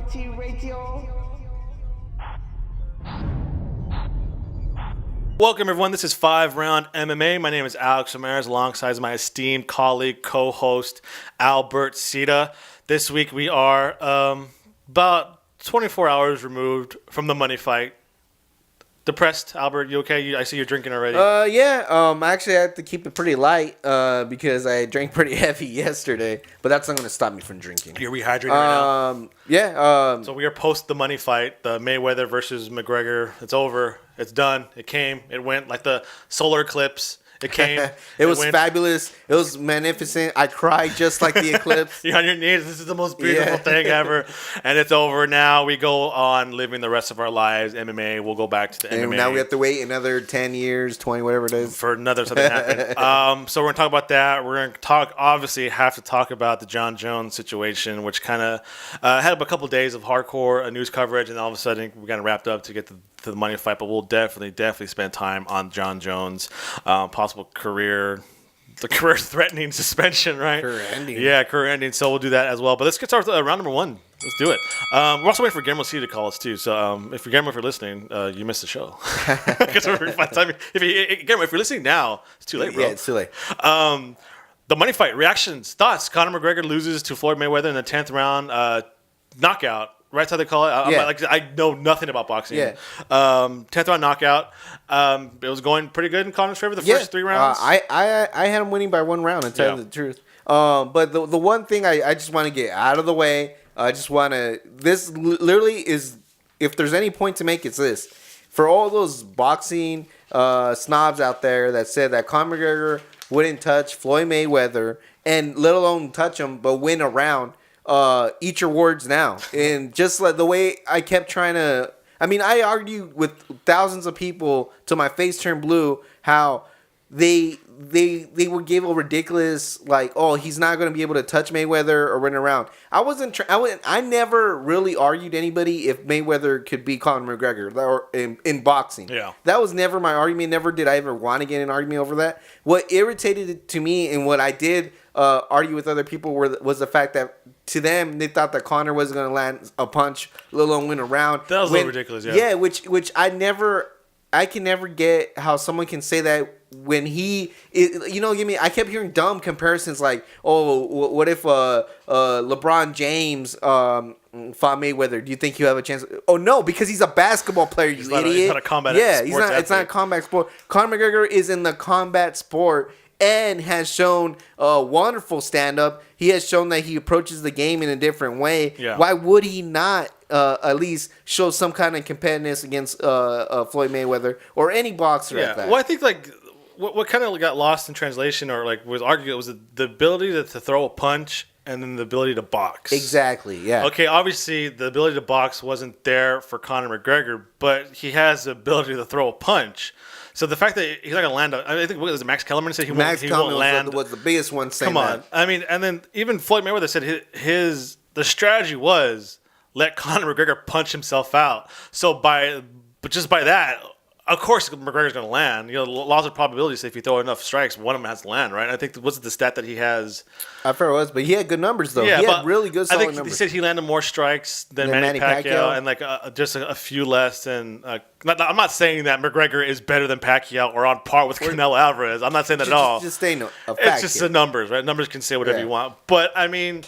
Minority Radio. Welcome, everyone. This is 5RoundMMA. My name is Alex Ramirez, alongside my esteemed colleague, co-host, Albert Sita. This week, we are about 24 hours removed from the money fight. Depressed, Albert? You okay? I see you're drinking already. Actually, I had to keep it pretty light because I drank pretty heavy yesterday. But that's not going to stop me from drinking. You're rehydrating right now? Yeah. So we are post the money fight, the Mayweather versus McGregor. It's over. It's done. It came. It went like the solar eclipse. It came. It was fabulous. It was magnificent. I cried just like the eclipse. You're on your knees. This is the most beautiful thing ever. And it's over now. We go on living the rest of our lives. MMA. We'll go back to the MMA. And now we have to wait another 10 years, 20, whatever it is. For another something to happen. So we're going to talk about that. We're going to obviously have to talk about the Jon Jones situation, which kind of had a couple of days of hardcore news coverage. And all of a sudden, we got wrapped up to get to the money fight. But we'll definitely spend time on Jon Jones, possible career-threatening suspension, right? Career ending. Yeah, career ending. So we'll do that as well. But let's get started with round number one. Let's do it. We're also waiting for Guillermo C to call us too. So if you're listening, you missed the show. If you're listening now, it's too late, bro. Yeah, it's too late. The money fight reactions, thoughts. Conor McGregor loses to Floyd Mayweather in the 10th round knockout. Right, that's how they call it. I know nothing about boxing. Yeah. 10th round knockout. It was going pretty good in Conor's favor the first 3 rounds. I had him winning by 1 round, to tell you the truth. But the one thing I just want to get out of the way, this literally is, if there's any point to make, it's this. For all those boxing snobs out there that said that Conor McGregor wouldn't touch Floyd Mayweather, and let alone touch him, but win a round, eat your words now. And just like the way I kept trying to, I argue with thousands of people till my face turned blue how they were gave a ridiculous, like, oh, he's not going to be able to touch Mayweather or win around. I never really argued anybody if Mayweather could beat Conor McGregor or in boxing. Yeah. That was never my argument. Never did I ever want to get an argument over that. What irritated it to me, and what I did argue with other people was the fact that to them they thought that Conor was going to land a punch, let alone win a round. That was a little ridiculous. Yeah. Yeah, which I can never get how someone can say that when I kept hearing dumb comparisons like, oh, what if LeBron James fought Mayweather? Do you think you have a chance? Oh no, because he's a basketball player, you idiot. He's not a combat. Yeah, it's not a combat sport. Conor McGregor is in the combat sport and has shown a wonderful stand-up. He has shown that he approaches the game in a different way. Yeah. Why would he not at least show some kind of competitiveness against Floyd Mayweather or any boxer at that? Well, I think what kind of got lost in translation or was argued was the ability to throw a punch and then the ability to box. Exactly, yeah. Okay, obviously the ability to box wasn't there for Conor McGregor, but he has the ability to throw a punch. So the fact that he's not going to land, I think, what was it, Max Kellerman said he won't land. Was the biggest one saying that. Come on. And then even Floyd Mayweather said the strategy was let Conor McGregor punch himself out. So just by that, of course McGregor's going to land. Laws of probability say if you throw enough strikes, one of them has to land, right? I think was it the stat that he has? I forgot what it was, but he had good numbers though. Yeah, he had really good solid numbers. He said he landed more strikes than Manny Pacquiao and just a few less than. I'm not saying that McGregor is better than Pacquiao or on par with Canelo Alvarez. I'm not saying that at all. Just saying a fact. It's just the numbers, right? Numbers can say whatever you want, but I mean.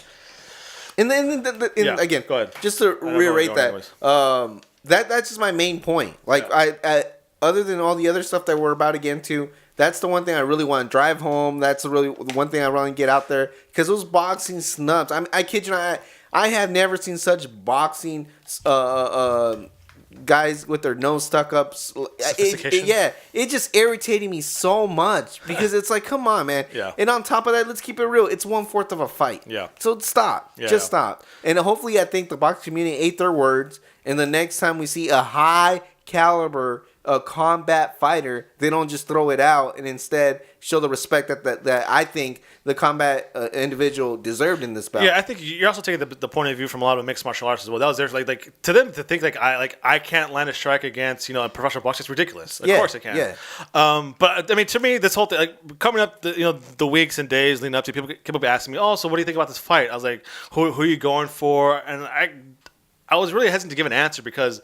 And then again, go ahead. Just to reiterate that, that's just my main point. I other than all the other stuff that we're about to get into, that's the one thing I really want to drive home. That's the one thing I really get out there, because those boxing snubs. I kid you not, I have never seen such boxing guys with their nose stuck up. It just irritated me so much, because it's like, come on, man. Yeah. And on top of that, let's keep it real. It's 1/4 of a fight. Yeah. So stop. Stop. And hopefully, I think the boxing community ate their words. And the next time we see a high caliber combat fighter, they don't just throw it out, and instead show the respect that I think the combat individual deserved in this bout. Yeah, I think you're also taking the point of view from a lot of mixed martial artists as well. That was there, like to them to think I can't land a strike against a professional boxer. It's ridiculous. Of course I can. Yeah. But to me, this whole thing, coming up, the weeks and days leading up to, people keep asking me, oh, so what do you think about this fight? I was like, who are you going for? And I was really hesitant to give an answer because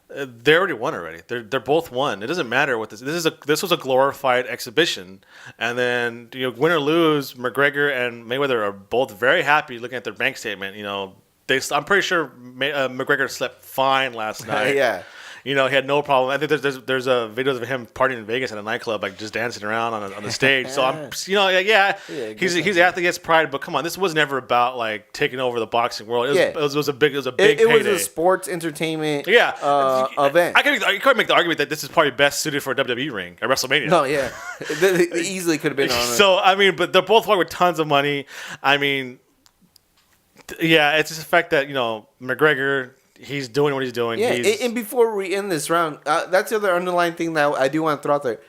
they already won already. They're both won. It doesn't matter what this was a glorified exhibition, and then win or lose, McGregor and Mayweather are both very happy looking at their bank statement. I'm pretty sure McGregor slept fine last night. Yeah. He had no problem. I think there's a videos of him partying in Vegas at a nightclub, like just dancing around on the stage. So I'm, he's an athlete, he has pride, but come on, this was never about like taking over the boxing world. It was a big payday. It was a sports entertainment event. You could make the argument that this is probably best suited for a WWE ring at WrestleMania. No, yeah, it easily could have been on it. So I mean, but they're both with tons of money. I mean, yeah, it's just the fact that McGregor. He's doing what he's doing. Yeah, and before we end this round, that's the other underlying thing that I do want to throw out there.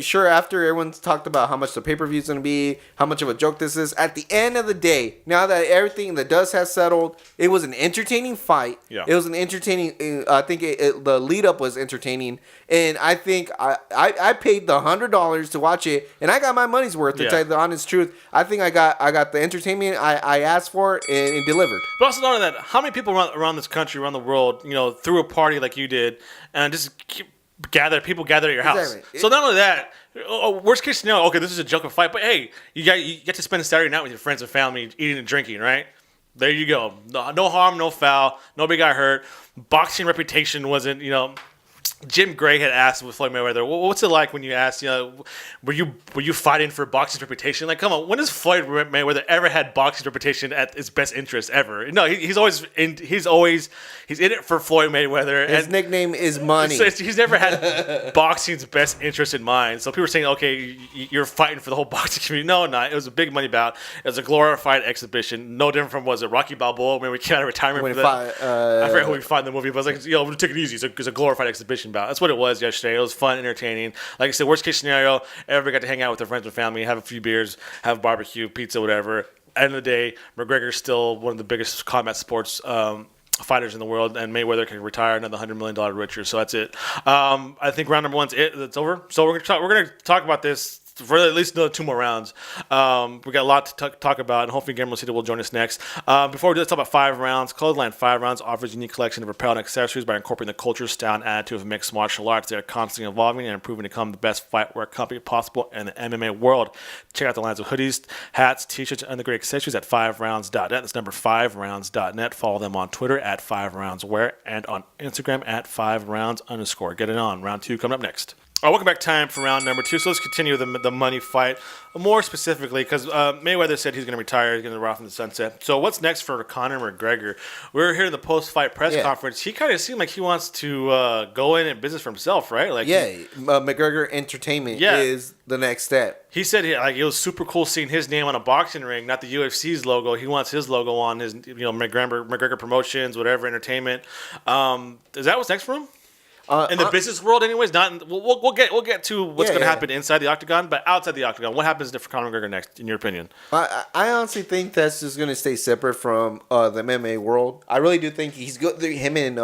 Sure, after everyone's talked about how much the pay-per-view is going to be, how much of a joke this is, at the end of the day, now that everything, the dust has settled, it was an entertaining fight. Yeah. It was an entertaining, I think the lead-up was entertaining, and I think I paid the $100 to watch it, and I got my money's worth, to tell you the honest truth. I think I got the entertainment I asked for, and it delivered. But also not only that, how many people around this country, around the world, threw a party like you did, and just people gather at your house. Exactly. So not only that, worst case scenario, okay, this is a joke of fight, but hey, you get to spend a Saturday night with your friends and family eating and drinking, right? There you go. No harm, no foul. Nobody got hurt. Boxing reputation wasn't, Jim Gray had asked with Floyd Mayweather, what's it like when you asked, were you fighting for boxing's reputation? Like, come on, when has Floyd Mayweather ever had boxing's reputation at its best interest ever? No, he's in it for Floyd Mayweather. His nickname is Money. So he's never had boxing's best interest in mind. So people are saying, okay, you're fighting for the whole boxing community. No, not. It was a big money bout. It was a glorified exhibition. No different from, was it Rocky Balboa when we came out of retirement for that? I forget who we fought in the movie, but I was like, take it easy. It's a glorified exhibition bout. That's what it was yesterday. It was fun, entertaining. Like I said, worst case scenario, everybody got to hang out with their friends and family, have a few beers, have barbecue, pizza, whatever. End of the day, McGregor's still one of the biggest combat sports fighters in the world, and Mayweather can retire another $100 million richer. So that's it. I think round number one's it. That's over. So we're gonna talk about this for at least another 2 more rounds. We got a lot to talk about, and hopefully Guillermo Cita will join us next. Before we do, let's talk about 5 Rounds. Clothesline 5 Rounds offers a unique collection of apparel and accessories by incorporating the culture, style, and attitude of mixed martial arts. They are constantly evolving and improving to become the best fightwear company possible in the MMA world. Check out the lines of hoodies, hats, t-shirts, and the great accessories at 5rounds.net. That's number 5rounds.net. Follow them on Twitter at 5roundswear and on Instagram at 5rounds_. Get it on. Round 2 coming up next. All right, welcome back. Time for round number 2. So let's continue the money fight. More specifically, because Mayweather said he's going to retire, he's going to ride off in the sunset. So what's next for Conor McGregor? We were here in the post-fight press conference. He kind of seemed like he wants to go in and business for himself, right? Like, McGregor Entertainment is the next step. He said it was super cool seeing his name on a boxing ring, not the UFC's logo. He wants his logo on his McGregor Promotions, whatever, entertainment. Is that what's next for him? In the business world, anyways. We'll get to what's going to happen inside the octagon, but outside the octagon, what happens for Conor McGregor next, in your opinion? I honestly think that's just going to stay separate from the MMA world. I really do think he's good. Him and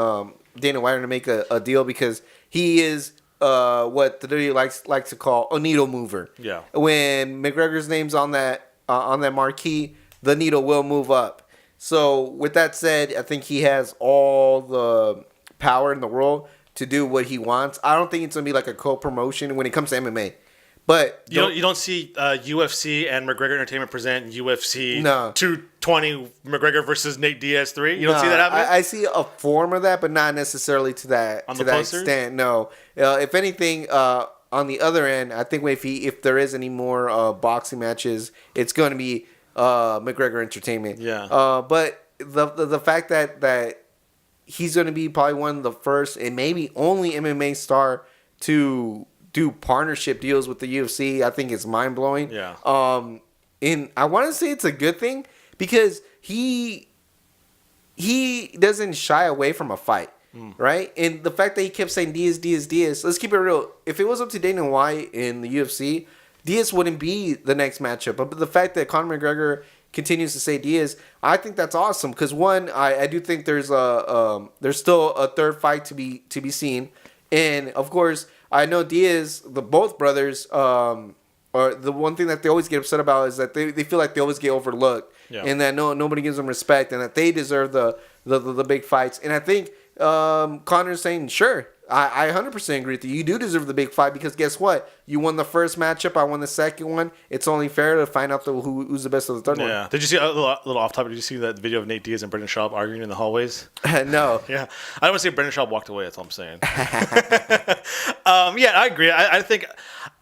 Dana White are going to make a deal, because he is what the WWE likes to call a needle mover. Yeah. When McGregor's name's on that marquee, the needle will move up. So with that said, I think he has all the power in the world to do what he wants. I don't think it's gonna be like a co-promotion when it comes to MMA. But you don't see UFC and McGregor Entertainment present UFC 220 McGregor versus Nate Diaz 3. You don't see that happening? I see a form of that, but not necessarily to that extent. No. If anything, on the other end, I think if there is any more boxing matches, it's going to be McGregor Entertainment. Yeah. But the fact that he's going to be probably one of the first and maybe only MMA star to do partnership deals with the UFC, I think it's mind blowing. Yeah. And I want to say it's a good thing, because he doesn't shy away from a fight, right? And the fact that he kept saying Diaz, let's keep it real. If it was up to Dana White in the UFC, Diaz wouldn't be the next matchup. But the fact that Conor McGregor continues to say Diaz, I think that's awesome, because one, I do think there's still a third fight to be seen, and of course I know Diaz, both brothers, or the one thing that they always get upset about is that they feel like they always get overlooked, and that nobody gives them respect, and that they deserve the big fights. And I think Conor's saying, sure, I 100% agree with you. You do deserve the big fight because guess what? You won the first matchup. I won the second one. It's only fair to find out who's the best of the third one. Yeah. Did you see a little off topic? Did you see that video of Nate Diaz and Brendan Schaub arguing in the hallways? No. Yeah. I don't want to say Brendan Schaub walked away. That's all I'm saying. Yeah, I agree. I think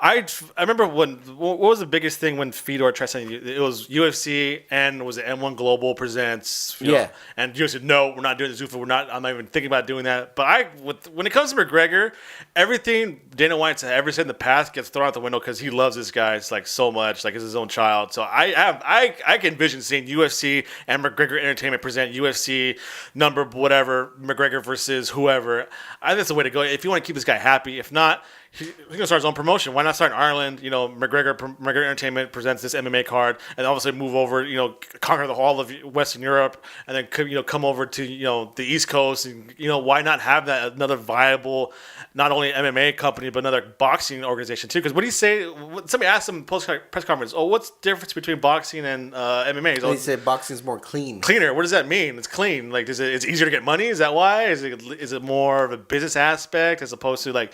I remember what was the biggest thing when Fedor tried something? It was UFC and was it M1 Global presents? You know, and UFC said, no, we're not doing the Zuffa. I'm not even thinking about doing that. But when it comes to McGregor, everything Dana White's ever said in the past gets thrown out the window because he loves this guy. It's like so much, like it's his own child. So I can envision seeing UFC and McGregor Entertainment present UFC number whatever McGregor versus whoever. I think that's the way to go. If you want to keep this guy happy, if not, he's gonna start his own promotion. Why not start in Ireland? You know, McGregor Entertainment presents this MMA card, and obviously move over. You know, conquer the whole of Western Europe, and then come over to the East Coast, and why not have that another viable, not only MMA company but another boxing organization too? Because what do you say? Somebody asked him post press conference, what's the difference between boxing and MMA? He said boxing's more clean. Cleaner. What does that mean? It's clean. Like, it's easier to get money? Is that why? Is it more of a business aspect as opposed to like?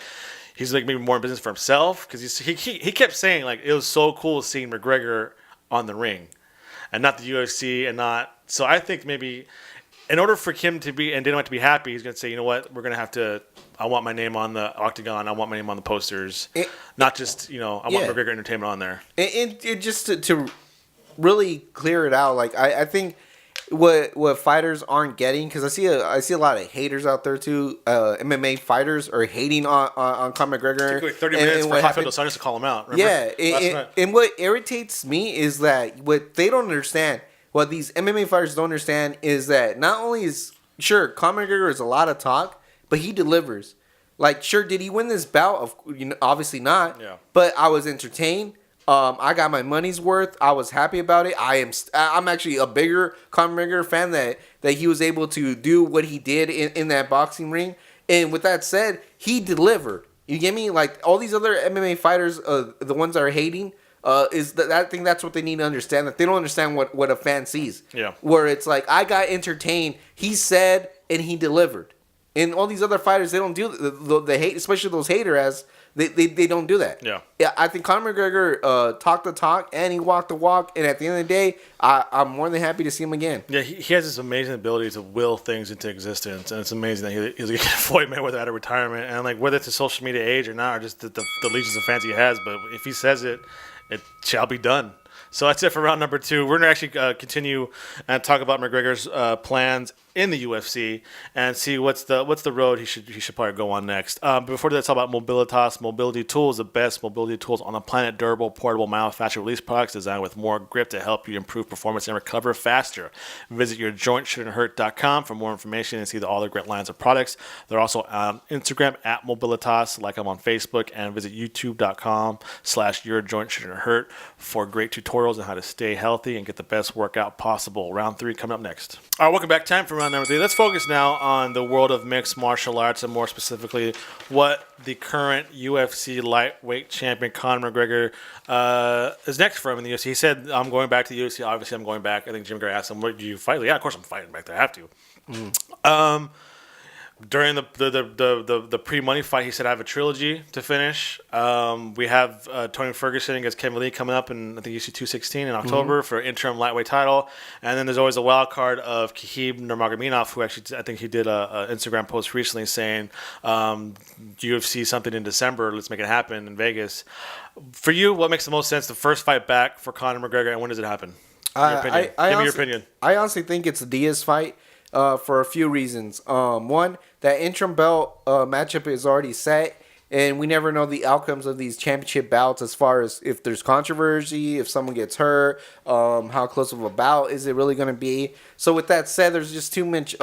He's like maybe more in business for himself because he kept saying like it was so cool seeing McGregor on the ring, and not the UFC and not. So I think maybe in order for him to be and Dana White to be happy, he's gonna say, you know what, we're gonna have to. I want my name on the octagon. I want my name on the posters, not just I want McGregor Entertainment on there. And just to really clear it out, like I think. What fighters aren't getting, because I see a lot of haters out there too. MMA fighters are hating on Conor McGregor. It took like 30 minutes for Rafael dos Anjos to call him out. Remember? Yeah, and what irritates me is that what they don't understand, what these MMA fighters don't understand, is that not only is Conor McGregor is a lot of talk, but he delivers. Like, sure, did he win this bout? Obviously not. Yeah. But I was entertained. I got my money's worth. I was happy about it. I'm actually a bigger Conor McGregor fan that he was able to do what he did in that boxing ring. And with that said, he delivered. You get me? Like all these other MMA fighters, the ones that are hating, I think that's what they need to understand. That they don't understand what a fan sees. Yeah. Where it's like, I got entertained. He said and he delivered. And all these other fighters, they don't do the hate, especially those haters. They don't do that. Yeah. I think Conor McGregor talked the talk and he walked the walk. And at the end of the day, I'm more than happy to see him again. Yeah, he has this amazing ability to will things into existence. And it's amazing that he's going to get Floyd Mayweather out of retirement. And like whether it's a social media age or not, or just the legions of fans he has. But if he says it, it shall be done. So that's it for round number 2. We're going to actually continue and talk about McGregor's plans in the UFC and see what's the road he should probably go on next. Before that, let's talk about Mobilitas. Mobility Tools, the best mobility tools on the planet. Durable, portable, manufacturer release products designed with more grip to help you improve performance and recover faster. Visit yourjointshouldn'thurt.com for more information and see all their great lines of products. They're also on Instagram at Mobilitas, like them on Facebook, and visit youtube.com/yourjointshouldn'thurt for great tutorials on how to stay healthy and get the best workout possible. Round 3 coming up next. All right, welcome back. Time for round number 3. Let's focus now on the world of mixed martial arts and more specifically what the current UFC lightweight champion Conor McGregor is next for him in the UFC. He said, I'm going back to the UFC. Obviously, I'm going back. I think Jim Gray asked him, what do you fight? Like, yeah, of course I'm fighting back there. I have to. During the pre-money fight, he said, I have a trilogy to finish. We have Tony Ferguson against Kevin Lee coming up in, I think, UFC 216 in October for interim lightweight title. And then there's always a wild card of Khabib Nurmagomedov, who actually, I think he did a Instagram post recently saying, UFC something in December, let's make it happen in Vegas. For you, what makes the most sense, the first fight back for Conor McGregor, and when does it happen? Give me your opinion. I honestly think it's a Diaz fight. For a few reasons. One, that interim belt matchup is already set, and we never know the outcomes of these championship bouts as far as if there's controversy, if someone gets hurt, how close of a bout is it really going to be. So with that said, there's just too much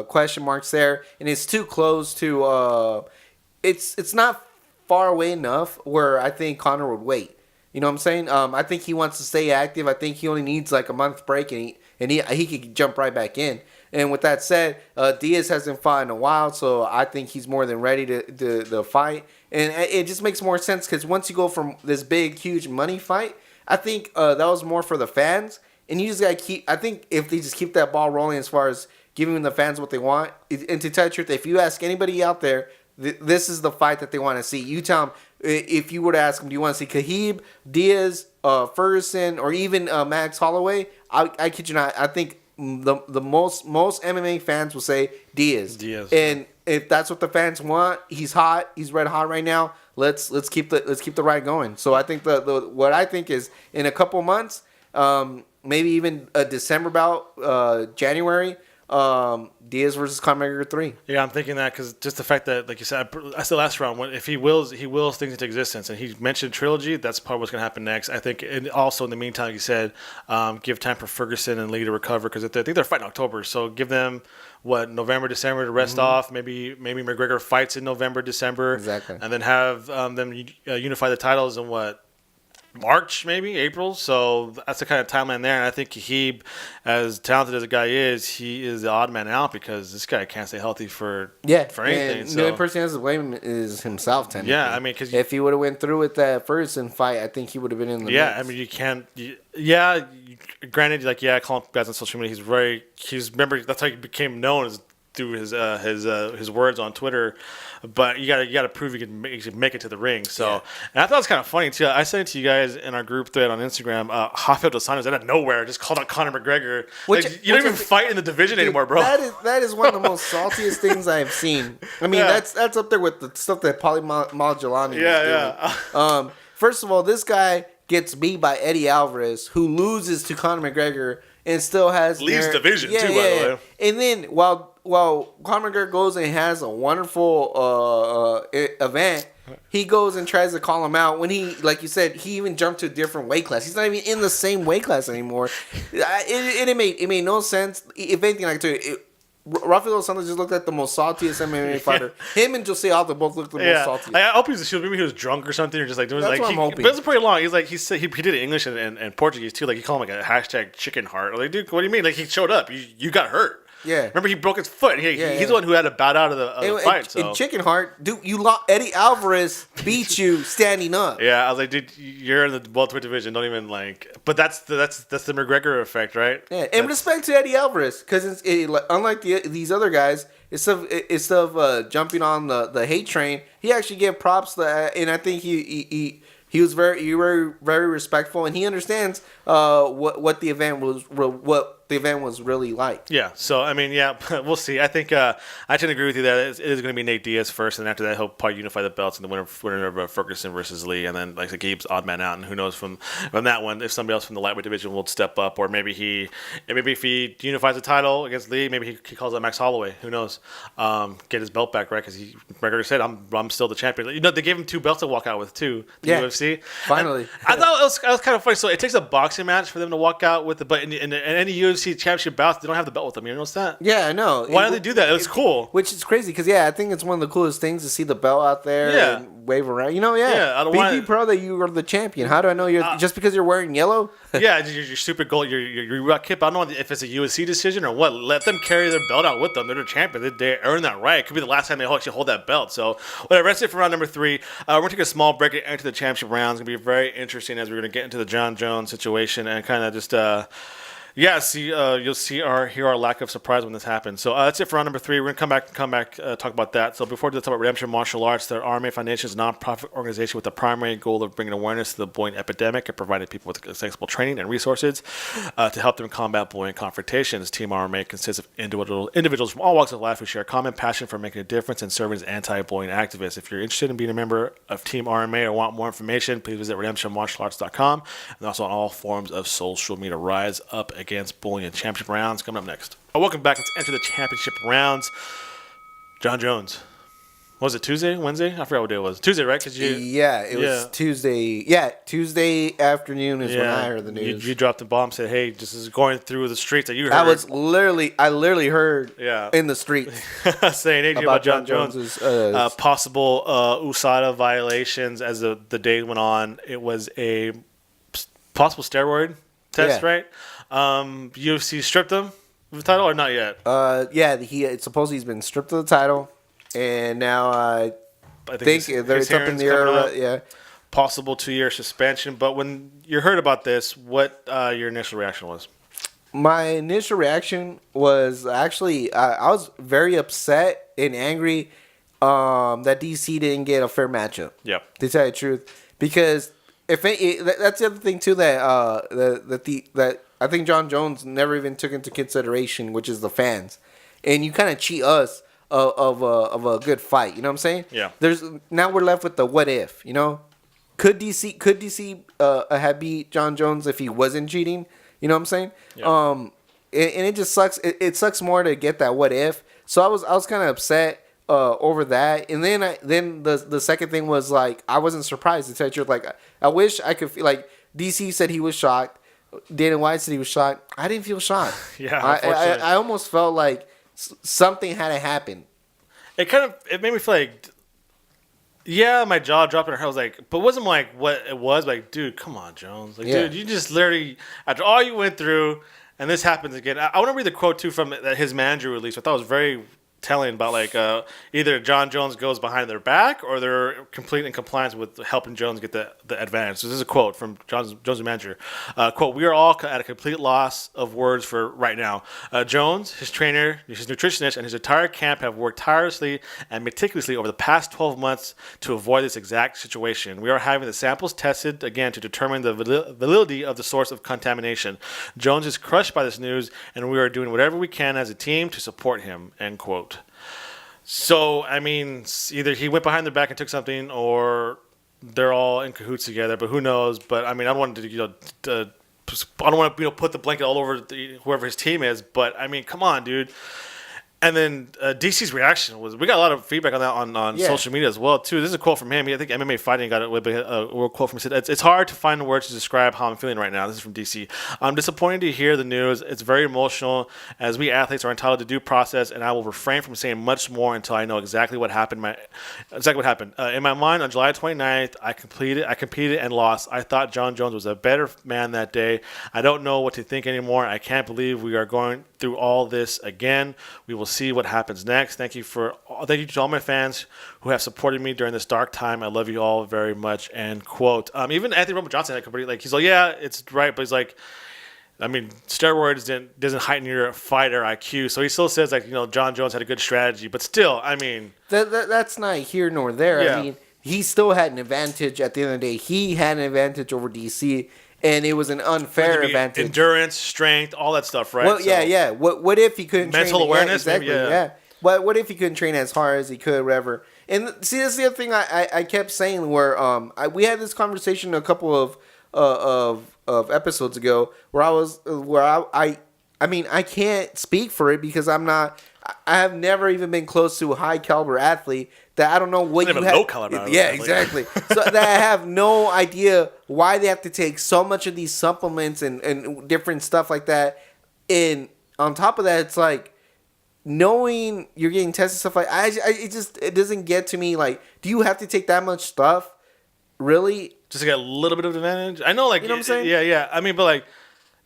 question marks there, and it's too close to it's not far away enough where I think Conor would wait. You know what I'm saying? I think he wants to stay active. I think he only needs like a month break, and he could jump right back in. And with that said, Diaz hasn't fought in a while, so I think he's more than ready to fight. And it just makes more sense because once you go from this big, huge money fight, I think that was more for the fans. And you just got to keep, I think if they just keep that ball rolling as far as giving the fans what they want, and to tell you the truth, if you ask anybody out there, this is the fight that they want to see. You tell them, if you were to ask them, do you want to see Khabib, Diaz, Ferguson, or even Max Holloway? I kid you not. I think the most MMA fans will say Diaz. And if that's what the fans want, he's hot. He's red hot right now. Let's keep the ride going. So I think what I think is in a couple months, maybe even a December bout, January. Diaz versus Conor McGregor 3. Yeah, I'm thinking that because just the fact that, like you said, I said last round, if he wills things into existence, and he mentioned trilogy, that's probably what's going to happen next. I think, and also in the meantime, like you said, give time for Ferguson and Lee to recover because I think they're fighting October, so give them November, December to rest off. Maybe McGregor fights in November, December, exactly, and then have them unify the titles in March, maybe April. So that's the kind of timeline there. And I think Khabib, as talented as the guy is, he is the odd man out because this guy can't stay healthy for anything. And the only person who has to blame is himself. Technically, yeah. I mean, because if he would have went through with that Ferguson fight, I think he would have been in the mix. I mean, you can't. Granted, I call him guys on social media. Remember that's how he became known as through his words on Twitter, but you gotta prove you can make it to the ring. So, and I thought it was kind of funny too. I sent it to you guys in our group thread on Instagram. Rafael dos Anjos out of nowhere just called out Conor McGregor. You don't even fight in the division anymore, bro. That is one of the most saltiest things I've seen. I mean, that's up there with the stuff that Paulie Malignaggi was doing. First of all, this guy gets beat by Eddie Alvarez, who loses to Conor McGregor and still has leads division too. By the way, and then while Conor McGregor goes and has a wonderful event, he goes and tries to call him out when he, like you said, he even jumped to a different weight class. He's not even in the same weight class anymore. It made no sense. If anything, I could tell you, Rafael dos Anjos just looked like the most saltiest MMA fighter. Him and Jose Aldo both looked the most saltiest. I hope maybe he was drunk or something, or just doing That's what I'm hoping. But it was pretty long. He said he did it in English and Portuguese too. He called him a hashtag chicken heart. Dude, what do you mean? He showed up. You got hurt. Yeah. Remember, he broke his foot. He's the one who had to bow out of the fight. So. In Chicken Heart, dude, Eddie Alvarez beat you standing up. Yeah, I was like, dude, you're in the welterweight division. Don't even But that's the McGregor effect, right? Yeah, and respect to Eddie Alvarez because unlike these other guys, instead of jumping on the hate train, he actually gave props. And I think he was very respectful, and he understands what the event was really like. Yeah. So I mean, we'll see. I think I tend to agree with you that it is going to be Nate Diaz first, and after that he'll probably unify the belts and the winner of Ferguson versus Lee, and then Gabe's odd man out, and who knows from that one if somebody else from the lightweight division will step up, or maybe if he unifies the title against Lee, maybe he calls out Max Holloway. Who knows? Get his belt back, right? Because McGregor said I'm still the champion. They gave him 2 belts to walk out with too. UFC. Finally. I thought it was kind of funny. So it takes a boxing match for them to walk out with but in any UFC championship bouts, they don't have the belt with them. You notice that? Yeah, I know. Why don't they do that? It was cool. Which is crazy because I think it's one of the coolest things to see the belt out there and wave around. I don't be proud that you are the champion. How do I know you're just because you're wearing yellow? Yeah, your stupid goal. You're kip. I don't know if it's a UFC decision or what. Let them carry their belt out with them. They're the champion. They earn that right. It could be the last time they actually hold that belt. So whatever. That's it for round number 3. We're gonna take a small break and enter the championship round. It's gonna be very interesting as we're gonna get into the Jon Jones situation and kind of just you'll hear our lack of surprise when this happens. So that's it for round number 3. We're gonna come back, talk about that. So before we talk about Redemption Martial Arts, the RMA Foundation is a nonprofit organization with the primary goal of bringing awareness to the bullying epidemic and providing people with accessible training and resources to help them combat bullying confrontations. Team RMA consists of individuals from all walks of life who share a common passion for making a difference and serving as anti-bullying activists. If you're interested in being a member of Team RMA or want more information, please visit redemptionmartialarts.com and also on all forms of social media. Rise up against bullying. Championship rounds coming up next. Welcome back. Let's enter the championship rounds. Jon Jones. What was it, Tuesday, Wednesday? I forgot what day it was. Tuesday, right? It was Tuesday. Yeah, Tuesday afternoon is when I heard the news. You dropped the bomb, said, hey, this is going through the streets that you heard. I literally heard in the streets saying about Jon Jones' possible USADA violations as the day went on. It was a possible steroid test, right? UFC stripped him. the title or not yet? Yeah, supposedly he's been stripped of the title, and now I think it's up in the air. Yeah, possible 2-year suspension. But when you heard about this, what your initial reaction was? My initial reaction was actually I was very upset and angry that DC didn't get a fair matchup. Yeah, to tell you the truth, because that's the other thing too that that I think Jon Jones never even took into consideration, which is the fans, and you kind of cheat us of a good fight. You know what I'm saying? Yeah. Now we're left with the what if. You know, could DC have beat Jon Jones if he wasn't cheating? You know what I'm saying? Yeah. And it just sucks. It sucks more to get that what if. So I was kind of upset over that. And then the second thing was like I wasn't surprised to tell you the truth. Like I wish I could feel like DC said he was shocked. Dana White said he was shocked. I didn't feel shocked. Yeah, I almost felt like something had to happen. It made me feel like. Yeah, my jaw dropped in her head. I was like, but it wasn't like what it was. Like, dude, come on, Jones. Like, dude, you just literally, after all you went through, and this happens again. I want to read the quote, too, from his manager release. I thought it was very telling about, like, either Jon Jones goes behind their back or they're completely in compliance with helping Jones get the advantage. So this is a quote from Jones' manager. Quote, we are all at a complete loss of words for right now. Jones, his trainer, his nutritionist, and his entire camp have worked tirelessly and meticulously over the past 12 months to avoid this exact situation. We are having the samples tested again to determine the validity of the source of contamination. Jones is crushed by this news, and we are doing whatever we can as a team to support him, end quote. So, I mean, either he went behind their back and took something, or they're all in cahoots together. But who knows? But I mean, I don't want to, I don't want to, put the blanket all over whoever his team is. But I mean, come on, dude. And then DC's reaction was, we got a lot of feedback on that on social media as well, too. This is a quote from him. I think MMA Fighting got a quote from him. It's hard to find the words to describe how I'm feeling right now. This is from DC. I'm disappointed to hear the news. It's very emotional, as we athletes are entitled to due process, and I will refrain from saying much more until I know exactly what happened. In my mind, on July 29th, I competed and lost. I thought Jon Jones was a better man that day. I don't know what to think anymore. I can't believe we are going through all this again. We will see what happens next. Thank you to all my fans who have supported me during this dark time. I love you all very much. End quote. Even Anthony Rumble Johnson had a he's like, yeah, it's right, but he's like, I mean, steroids doesn't heighten your fighter IQ, so he still says like, Jon Jones had a good strategy, but still, I mean, that's not here nor there. Yeah. I mean, he still had an advantage at the end of the day. He had an advantage over DC. And it was an unfair advantage. Endurance, strength, all that stuff, right? Well, yeah. What if he couldn't mental train? awareness? Yeah, exactly. Yeah. But what if he couldn't train as hard as he could, whatever? And see, that's the other thing I kept saying. Where we had this conversation a couple of episodes ago, where I mean, I can't speak for it because I have never even been close to a high caliber athlete. That I don't know what you have. Low caliber. Yeah, exactly. So that I have no idea why they have to take so much of these supplements and different stuff like that. And on top of that, it's like knowing you're getting tested stuff like it doesn't get to me. Like, do you have to take that much stuff? Really? Just to get a little bit of advantage? I know, like, you know what I'm saying? Yeah. I mean, but like,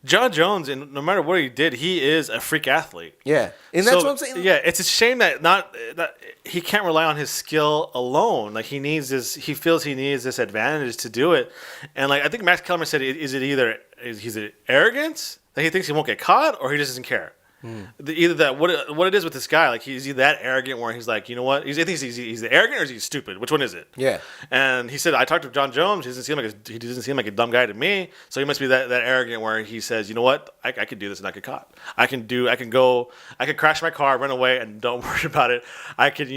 Jon Jones, and no matter what he did, he is a freak athlete. Yeah, and that's what I'm saying. Yeah, it's a shame that he can't rely on his skill alone. Like he feels he needs this advantage to do it. And like I think Max Kellerman said, is it arrogance that he thinks he won't get caught, or he just doesn't care? Either that, what it is with this guy, like he's that arrogant where he's like, you know what? I think he's arrogant or is he stupid? Which one is it? Yeah. And he said, I talked to Jon Jones. He doesn't seem like a dumb guy to me. So he must be that arrogant where he says, you know what? I could do this and not get caught. I could crash my car, run away, and don't worry about it. I could,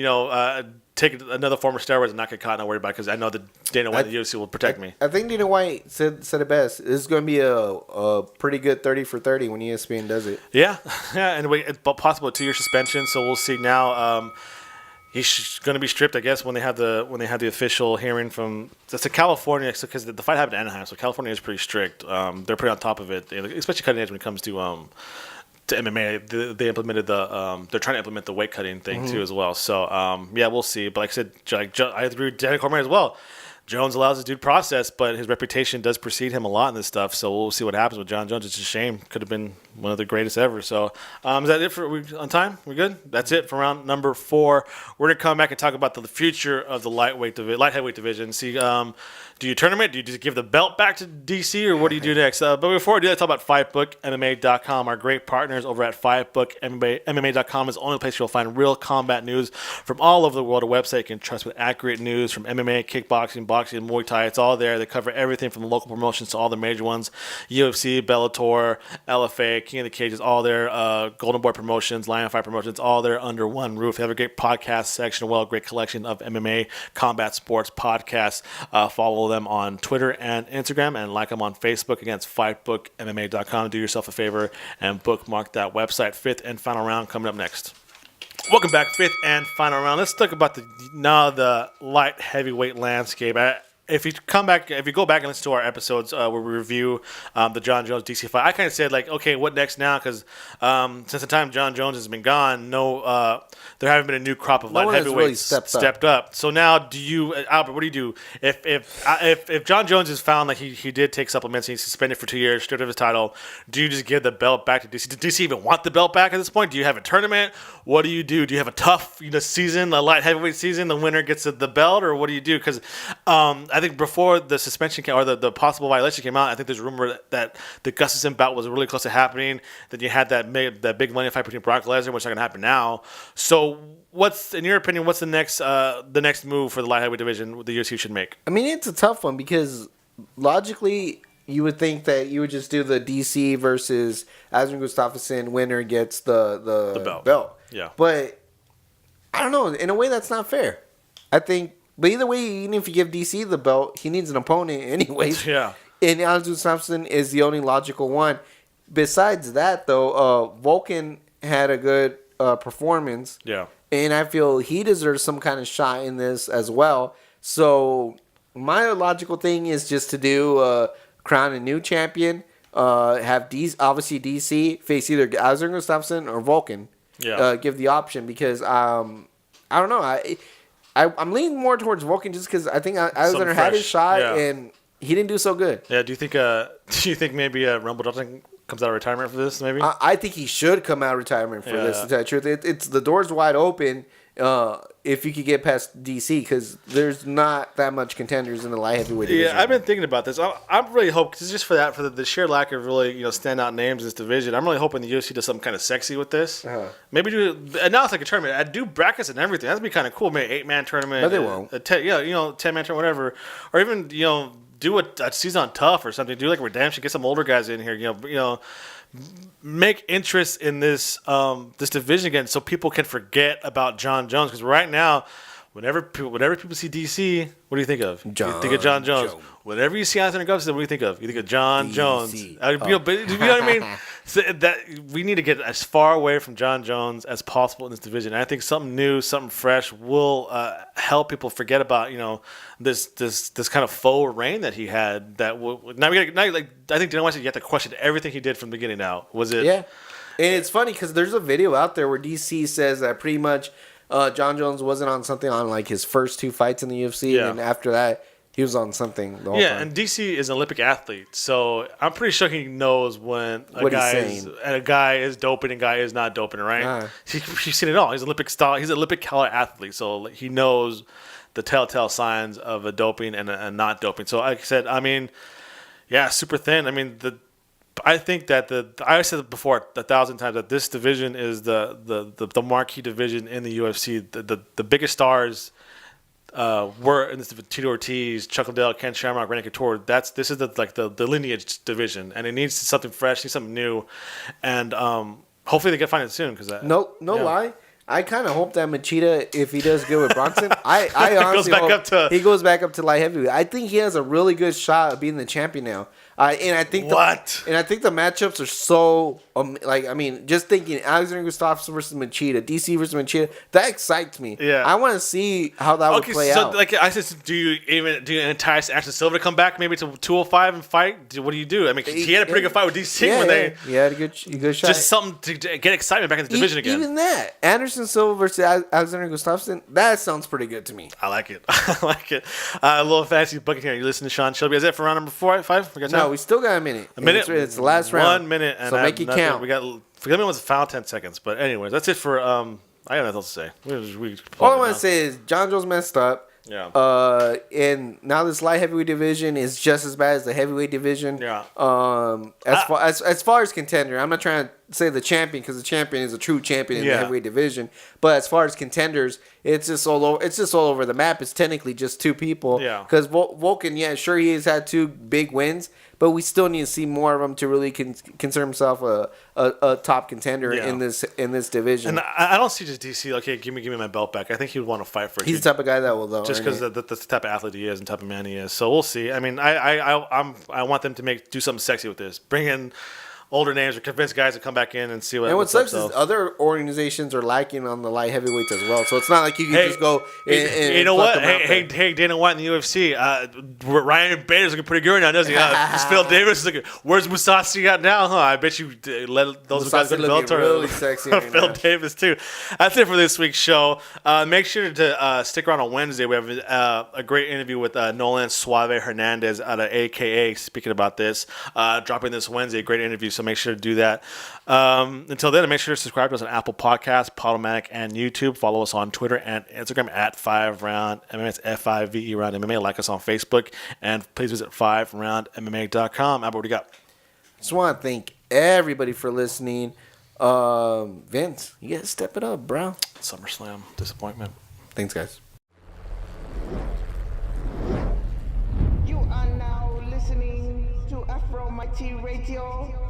take another form of steroids and not get caught and not worry about it because I know that Dana White and the UFC will protect me. I think Dana White said it best. This is going to be a pretty good 30 for 30 when ESPN does it. Yeah. And it's possible a 2-year suspension. So we'll see now. He's going to be stripped, I guess, when they have the official hearing from. That's in California, because the fight happened in Anaheim, so California is pretty strict. They're pretty on top of it, especially cutting edge when it comes to MMA. They implemented they're trying to implement the weight cutting thing too as well. So we'll see. But like I said, I agree with Danny Cormier as well. Jones allows his due process, but his reputation does precede him a lot in this stuff. So we'll see what happens with Jon Jones. It's a shame. Could have been one of the greatest ever. So is that it for we on time? We good? That's it for round number 4. We're gonna come back and talk about the future of the light heavyweight division. See, do you tournament? Do you just give the belt back to DC, or what do you do next? But before we do that, talk about FightBookMMA.com. Our great partners over at FightBookMMA.com is the only place you'll find real combat news from all over the world. A website you can trust with accurate news from MMA, kickboxing, boxing, Muay Thai. It's all there. They cover everything from the local promotions to all the major ones. UFC, Bellator, LFA, King of the Cage is all there. Golden Boy Promotions, Lion Fight Promotions, all there under one roof. They have a great podcast section, a great collection of MMA, combat sports podcasts. Follow them on Twitter and Instagram, and like them on Facebook. Again, it's FightBookMMA.com. Do yourself a favor and bookmark that website. 5th and final round coming up next. Welcome back, 5th and final round. Let's talk about the light heavyweight landscape. If you go back and listen to our episodes where we review the Jon Jones DC fight, I kind of said, like, okay, what next now? Because since the time Jon Jones has been gone, there haven't been a new crop of light heavyweights really stepped up. So now, Albert, what do you do if Jon Jones is found like he did take supplements and he's suspended for 2 years, stripped of his title? Do you just give the belt back to DC? Does DC even want the belt back at this point? Do you have a tournament? What do you do? Do you have a tough season, a light heavyweight season? The winner gets the belt, or what do you do? Because I think before the suspension or the possible violation came out, I think there's a rumor that the Gustafsson bout was really close to happening. Then you had that big money fight between Brock Lesnar, which is not going to happen now. So, in your opinion, what's the next move for the light heavyweight division the UFC should make? I mean, it's a tough one because logically, you would think that you would just do the DC versus Aslan Gustafsson. Winner gets the belt. Yeah, but I don't know. In a way, that's not fair. I think. But either way, even if you give DC the belt, he needs an opponent anyways. Yeah. And Alexander Thompson is the only logical one. Besides that, though, Vulcan had a good performance. Yeah. And I feel he deserves some kind of shot in this as well. So my logical thing is just to crown a new champion, have obviously DC face either Alexander Gustafsson or Vulcan. Yeah. Give the option because I don't know. I'm leaning more towards Vulcan just because I think Alexander had his shot and he didn't do so good. Yeah. Do you think maybe Rumble Johnson comes out of retirement for this? Maybe I think he should come out of retirement for this. To tell the truth, it's the door's wide open. If you could get past DC, because there's not that much contenders in the light heavyweight division. Yeah, I've been thinking about this. I'm really hoping, cause just for the sheer lack of really standout names in this division, I'm really hoping the UFC does something kind of sexy with this. Maybe and now it's like a tournament. I do brackets and everything. That'd be kind of cool. Maybe 8-man tournament. But they won't. 10-man tournament, whatever, or even do a season on Tough or something. Do like a redemption. Get some older guys in here. Make interest in this division again, so people can forget about Jon Jones. Because right now, whenever people see DC, what do you think of? You think of Jon Jones. Whenever you see Anthony Gustafsson, what do you think of? You think of Jon Jones. But you know what I mean? So that we need to get as far away from Jon Jones as possible in this division. And I think something new, something fresh will help people forget about this kind of faux reign that he had. That I think Dana White said you have to question everything he did from the beginning. Now was it? Yeah, and it's funny because there's a video out there where DC says that pretty much Jon Jones wasn't on something on like his first 2 fights in the UFC, and then after that he was on something the whole time. And DC is an Olympic athlete, so I'm pretty sure he knows when a guy is doping and a guy is not doping, right? He's seen it all. He's Olympic style. He's an Olympic caliber athlete, so he knows the telltale signs of a doping and not doping. So like I said, I mean, super thin. I mean I think that I said it before 1,000 times that this division is the marquee division in the UFC. The biggest stars were in this Tito Ortiz, Chuck Liddell, Ken Shamrock, Randy Couture. This is the lineage division, and it needs something fresh, needs something new, and hopefully they can find it soon. Because lie. I kind of hope that Machida, if he does good with Bronson, I honestly hope he goes back up to light heavyweight. I think he has a really good shot of being the champion now. And I think the matchups are so just thinking Alexander Gustafsson versus Machida, DC versus Machida, that excites me. Yeah, I want to see how that would play out. Like I said, do you entice Anderson Silva to come back maybe to 205 and fight? What do you do? I mean, he had a pretty good fight with DC he had a good shot. Just something to get excitement back in the division again. Even that Anderson Silva versus Alexander Gustafsson, that sounds pretty good to me. I like it. I like it. A little fancy booking here. You listen to Sean Shelby. Is it for round number 5? No, we still got a minute. A minute. It's the last round. 1 minute. And so make it count. We got. Forget me, was found 10 seconds. But anyways, that's it for. I got nothing else to say. All I want to say is Jon Jones messed up. Yeah. And now this light heavyweight division is just as bad as the heavyweight division. Yeah. As far as contender, I'm not trying to say the champion because the champion is a true champion in the heavyweight division. But as far as contenders, it's just all over the map. It's technically just two people. Yeah. Because Volkan, yeah, sure he has had 2 big wins, but we still need to see more of him to really consider himself a top contender in this division. And I don't see just DC. Okay, give me my belt back. I think he would want to fight for it. He's the type of guy that will though. Just because that's the type of athlete he is and type of man he is. So we'll see. I mean, I want them to do something sexy with this. Bring in older names or convince guys to come back in and see what. And what sucks is other organizations are lacking on the light heavyweights as well. So it's not like you can just go. You know what? Hey, Dana White in the UFC. Ryan Bader's looking pretty good right now, doesn't he? Phil Davis is looking. Where's Musasi at now? Huh? I bet you let those guys go to Bellator. Really sexy. Right Phil now. Davis too. That's it for this week's show. Make sure to stick around on Wednesday. We have a great interview with Nolan Suave Hernandez out of AKA. Speaking about this, dropping this Wednesday. Great interview. So make sure to do that. Until then, make sure to subscribe to us on Apple Podcasts, Podomatic, and YouTube. Follow us on Twitter and Instagram at FiveRoundMMA. It's FIVE Round MMA. Like us on Facebook. And please visit FiveRoundMMA.com. Albert, what do you got? Just want to thank everybody for listening. Vince, you got to step it up, bro. SummerSlam disappointment. Thanks, guys. You are now listening to Afro Mighty Radio.